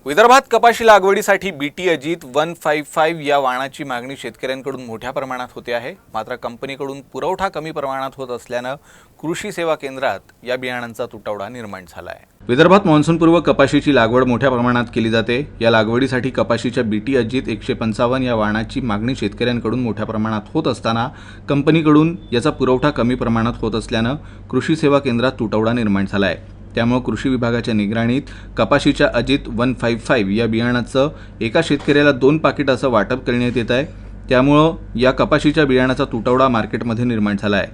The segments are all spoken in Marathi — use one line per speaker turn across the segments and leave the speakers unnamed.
विदर्भात कपाशी लागवडीसाठी बीटी अजित 155 या वाणाची मागणी शेतकऱ्यांकडून मोठ्या प्रमाणात होते आहे। मात्र कंपनीकडून पुरवठा कमी प्रमाणात होत असल्याने कृषी सेवा केंद्रात या बियाणांचा तुटवडा निर्माण झाला आहे। विदर्भात मान्सूनपूर्व कपाशीची लागवड मोठ्या प्रमाणात केली जाते। या लागवडीसाठी कपाशीच्या बीटी अजित 155 या वाणाची मागणी शेतकऱ्यांकडून मोठ्या प्रमाणात होत असताना कंपनीकडून याचा पुरवठा कमी प्रमाणात होत असल्याने कृषी सेवा केंद्रात तुटवडा निर्माण झाला आहे। त्यामुळे कृषी विभागाच्या निगराणीत कपाशीच्या अजित 155 या बियाणाचं एका शेतकऱ्याला 2 पाकिट असं वाटप करण्यात येत आहे। त्यामुळे या कपाशीच्या बियाणाचा तुटवडा मार्केटमध्ये निर्माण झाला आहे।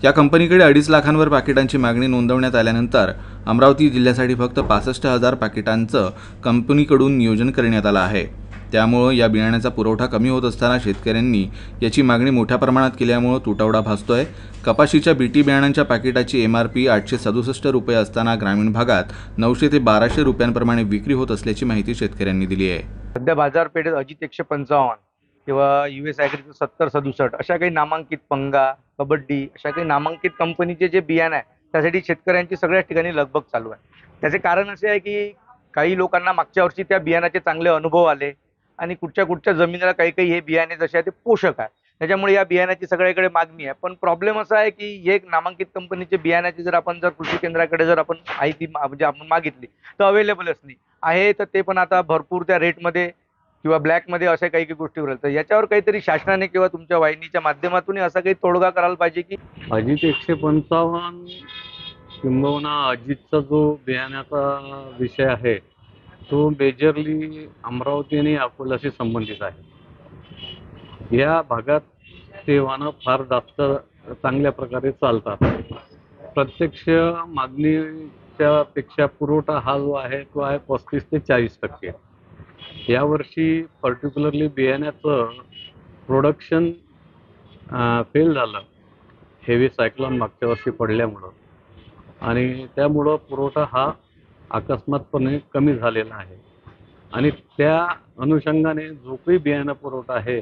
या कंपनीकडे 2.5 लाखांवर पाकिटांची मागणी नोंदवण्यात आल्यानंतर अमरावती जिल्ह्यासाठी फक्त 65,000 पाकिटांचं कंपनीकडून नियोजन करण्यात आलं आहे। त्यामुळे या बियाण्याचा पुरवठा कमी होत असताना शेतकऱ्यांनी याची मागणी मोठ्या प्रमाणात केल्यामुळे तुटवडा भासतोय। कपाशीच्या बीटी बियाणांच्या पाकिटाची MRP 867 रुपये असताना ग्रामीण भागात 900 ते 1200 रुपयांप्रमाणे विक्री होत असल्याची माहिती शेतकऱ्यांनी दिली आहे।
सध्या बाजारपेठेत अजित 155 किंवा US ॲग्रीचं 7067 अशा काही नामांकित पंगा, कबड्डी अशा काही नामांकित कंपनीचे जे बियाणं आहे त्यासाठी शेतकऱ्यांची सगळ्याच ठिकाणी लगबग चालू आहे। त्याचे कारण असे आहे की काही लोकांना मागच्या वर्षी त्या बियाणाचे चांगले अनुभव आले आणि कुठच्या जमिनीला काही हे बियाणे जसे आहे ते पोषक आहे, त्याच्यामुळे या बियाण्याची सगळीकडे मागणी आहे। पण प्रॉब्लेम असा आहे की हे नामांकित कंपनीचे बियाण्याची जर आपण कृषी केंद्राकडे जर आपण माहिती म्हणजे आपण मागितली तर अवेलेबलच नाही आहे। तर ते पण आता भरपूर त्या रेटमध्ये किंवा ब्लॅकमध्ये अशा काही गोष्टी होईल। तर याच्यावर काहीतरी शासनाने किंवा तुमच्या वाहिनीच्या माध्यमातून असा काही तोडगा करायला पाहिजे की
अजित 155 किंबहुना अजितचा जो बियाण्याचा विषय आहे तो मेजरली अमरावती आणि अकोल्याशी संबंधित आहे। या भागात ते वाहनं फार जास्त चांगल्या प्रकारे चालतात। प्रत्यक्ष मागणीच्या पेक्षा पुरवठा हा जो आहे तो आहे 35 ते 40%। यावर्षी पर्टिक्युलरली बियाण्याचं प्रोडक्शन फेल झालं हेवी सायक्लोन मागच्या वर्षी पडल्यामुळं, आणि त्यामुळं पुरवठा हा अकस्मातपणे कमी झालेला आहे। आणि त्या अनुषंगाने जो काही बियाणं पुरवठा आहे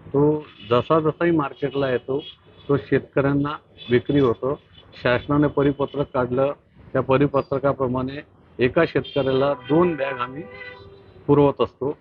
तो जसाही मार्केटला येतो तो शेतकऱ्यांना विक्री होतो। शासनाने परिपत्रक काढलं, त्या परिपत्रकाप्रमाणे एका शेतकऱ्याला 2 बॅग आम्ही पुरवत असतो।